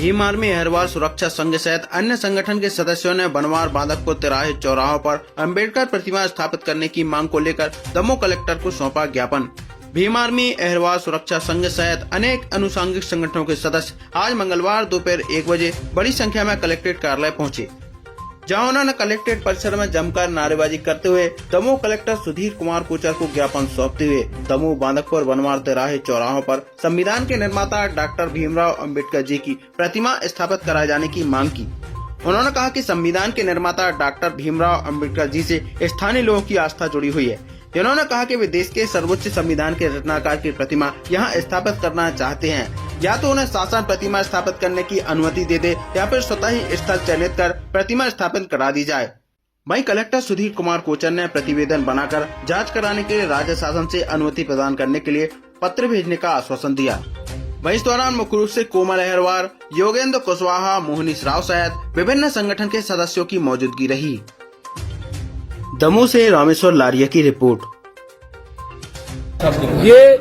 Bhim army Ahirwar सुरक्षा संघ सहित अन्य संगठन के सदस्यों ने बनवार बांदकपुर तिराहे चौराहों पर अंबेडकर प्रतिमा स्थापित करने की मांग को लेकर दमोह कलेक्टर को सौंपा ज्ञापन। भीम आर्मी अहिरवार सुरक्षा संघ सहित अनेक अनुसांगिक संगठनों के सदस्य आज मंगलवार दोपहर 1 बजे बड़ी संख्या में कलेक्ट्रेट कार्यालय पहुंचे, जहां उन्होंने कलेक्ट्रेट परिसर में जमकर नारेबाजी करते हुए दमोह कलेक्टर सुधीर कुमार कोचर को ज्ञापन सौंपते हुए दमोह बांदकपुर बनवार तिराहे चौराहों पर संविधान के निर्माता डॉक्टर भीमराव अंबेडकर जी की प्रतिमा स्थापित कराए जाने की मांग की। उन्होंने कहा कि संविधान के निर्माता डॉक्टर भीमराव अंबेडकर जी से स्थानीय लोगों की आस्था जुड़ी हुई है। उन्होंने कहा कि वे देश के सर्वोच्च संविधान के रचनाकार की प्रतिमा यहां स्थापित करना चाहते हैं, या तो उन्हें शासन प्रतिमा स्थापित करने की अनुमति दे दे या फिर स्वतः ही स्थल चयनित कर प्रतिमा स्थापित करा दी जाए। वहीं कलेक्टर सुधीर कुमार कोचर ने प्रतिवेदन बनाकर जांच कराने के लिए राज्य शासन से अनुमति प्रदान करने के लिए पत्र भेजने का आश्वासन दिया। वहीं इस दौरान मुख्य रूप से कोमल अहिरवार, योगेंद्र कुशवाहा, मोहनीश राव सहित विभिन्न संगठन के सदस्यों की मौजूदगी रही। दमोह से रामेश्वर लारिया की रिपोर्ट। ये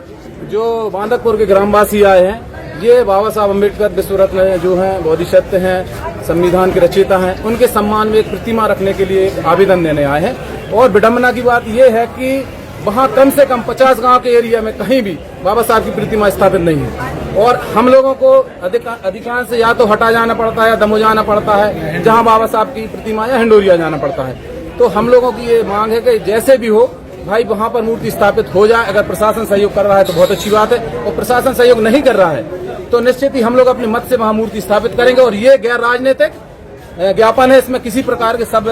जो बांदकपुर के ग्रामवासी आए हैं, ये बाबा साहब अम्बेडकर विश्व रत्न जो हैं, बोधिसत्व हैं, संविधान के रचयिता हैं, उनके सम्मान में एक प्रतिमा रखने के लिए आवेदन देने आए हैं। और विडम्बना की बात ये है कि वहाँ कम से कम 50 गांव के एरिया में कहीं भी बाबा साहब की प्रतिमा स्थापित नहीं है। और हम लोगों को अधिकांश या तो हटा जाना पड़ता है या दमोह जाना पड़ता है, जहाँ बाबा साहब की प्रतिमा, या हिंडोरिया जाना पड़ता है। तो हम लोगों की ये मांग है कि जैसे भी हो भाई वहाँ पर मूर्ति स्थापित हो जाए। अगर प्रशासन सहयोग कर रहा है तो बहुत अच्छी बात है, और प्रशासन सहयोग नहीं कर रहा है तो निश्चित ही हम लोग अपने मत से वहाँ मूर्ति स्थापित करेंगे। और ये गैर राजनीतिक ज्ञापन है, इसमें किसी प्रकार के सब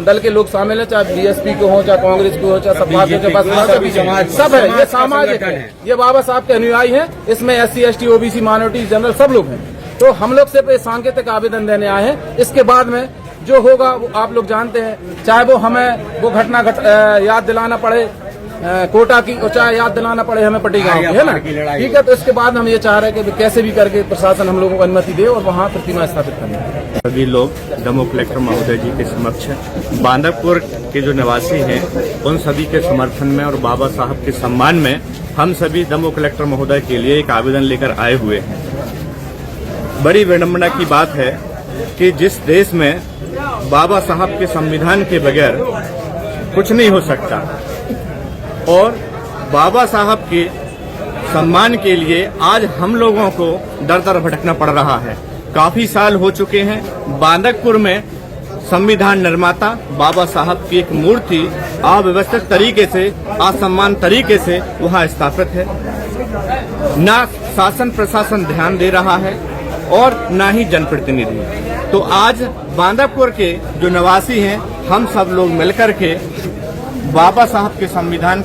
दल के लोग शामिल हैं, चाहे बीएसपी को हो, चाहे कांग्रेस को हो, चाहे सब है। ये सामाजिक है, ये बाबा साहब के अनुयायी हैं, इसमें SC ST OBC minority general सब लोग हैं। तो हम लोग सिर्फ सांकेतिक आवेदन देने आए हैं। इसके बाद में जो होगा वो आप लोग जानते हैं, चाहे वो हमें वो घटना याद दिलाना पड़े कोटा की, और चाहे याद दिलाना पड़े हमें पट्टी गांव की, है ना, ठीक है। तो इसके बाद हम ये चाह रहे हैं कि कैसे भी करके प्रशासन हम लोगों को अनुमति दे और वहाँ प्रतिमा स्थापित करने। सभी लोग दमोह कलेक्टर महोदय जी के समक्ष बांदकपुर के जो निवासी हैं उन सभी के समर्थन में और बाबा साहब के सम्मान में हम सभी दमोह कलेक्टर महोदय के लिए एक आवेदन लेकर आए हुए हैं। बड़ी विडम्बना की बात है कि जिस देश में बाबा साहब के संविधान के बगैर कुछ नहीं हो सकता, और बाबा साहब के सम्मान के लिए आज हम लोगों को दर दर भटकना पड़ रहा है। काफी साल हो चुके हैं, बांदकपुर में संविधान निर्माता बाबा साहब की एक मूर्ति अव्यवस्थित तरीके से, असम्मान तरीके से वहां स्थापित है। ना शासन प्रशासन ध्यान दे रहा है और ना ही जनप्रतिनिधि। तो आज बांदकपुर के जो निवासी हैं, हम सब लोग मिलकर के बाबा साहब के संविधान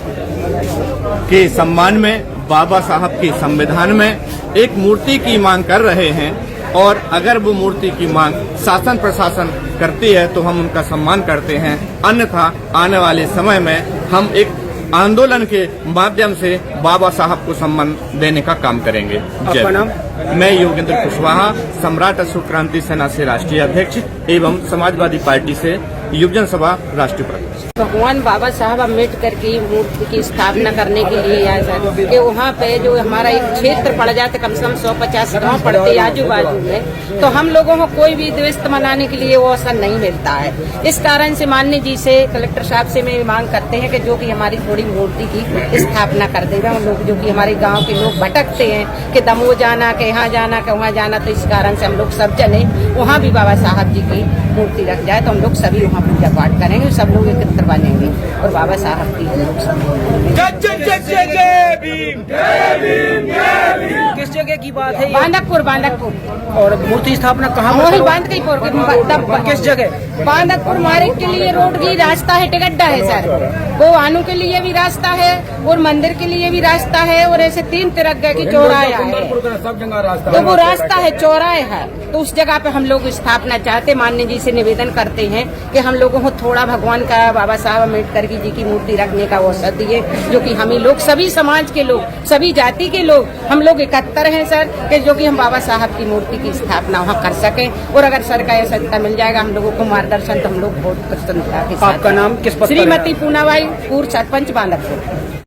के सम्मान में, बाबा साहब के संविधान में एक मूर्ति की मांग कर रहे हैं। और अगर वो मूर्ति की मांग शासन प्रशासन करती है तो हम उनका सम्मान करते हैं, अन्यथा आने वाले समय में हम एक आंदोलन के माध्यम से बाबा साहब को सम्मान देने का काम करेंगे। आपका नाम? मैं योगेंद्र कुशवाहा, सम्राट अशोक क्रांति सेना से राष्ट्रीय अध्यक्ष एवं समाजवादी पार्टी से युवजन सभा राष्ट्रीय प्रवक्ता। भगवान बाबा साहब अम्बेडकर की मूर्ति की स्थापना करने के लिए आए सर, कि वहाँ पे जो हमारा एक क्षेत्र पड़ जाते, कम से कम 150 गाँव पड़ते आजू बाजू में, तो हम लोगों को कोई भी दिवस मनाने के लिए वो अवसर नहीं मिलता है। इस कारण से माननीय जी से, कलेक्टर साहब से मैं मांग करते हैं कि जो कि हमारी थोड़ी मूर्ति की स्थापना कर देगा। हम लोग जो कि हमारे गाँव के लोग भटकते हैं कि दमोह जाना, कि यहाँ जाना, कि वहाँ जाना, तो इस कारण से हम लोग सब जने वहाँ भी बाबा साहब जी की मूर्ति रख जाए तो हम लोग सभी वहाँ पूजा पाठ करेंगे, सब लोग एकत्र बनेंगे और बाबा साहब की हम लोग किस जगह की बात है? बांदकपुर। और मूर्ति स्थापना कहाँ? वही बांदकपुर किस जगह? बांदकपुर मारे के लिए रोड की रास्ता है, टिकट्टा है सर, वो आनू के लिए भी रास्ता है और मंदिर के लिए भी रास्ता है, और ऐसे 3 तिरंगे की चौराया है, सब जगह रास्ता, तो वो रास्ता है, चौराया है। तो उस जगह पे हम लोग स्थापना चाहते, माननीय जी से निवेदन करते हैं कि हम लोगों को थोड़ा भगवान का, बाबा साहब अम्बेडकर जी की मूर्ति रखने का अवसर दिए, जो कि हम ही लोग, सभी समाज के लोग, सभी जाति के लोग, हम लोग एकत्र हैं सर, कि जो कि हम बाबा साहब की मूर्ति की स्थापना वहाँ कर सकें। और अगर सरकारी सत्ता मिल जाएगा हम लोगों को मार्गदर्शन, तो हम लोग बहुत प्रसन्नता के साथ। आपका नाम? किस? श्रीमती पूनाबाई, पूर्व सरपंच बांदकपुर।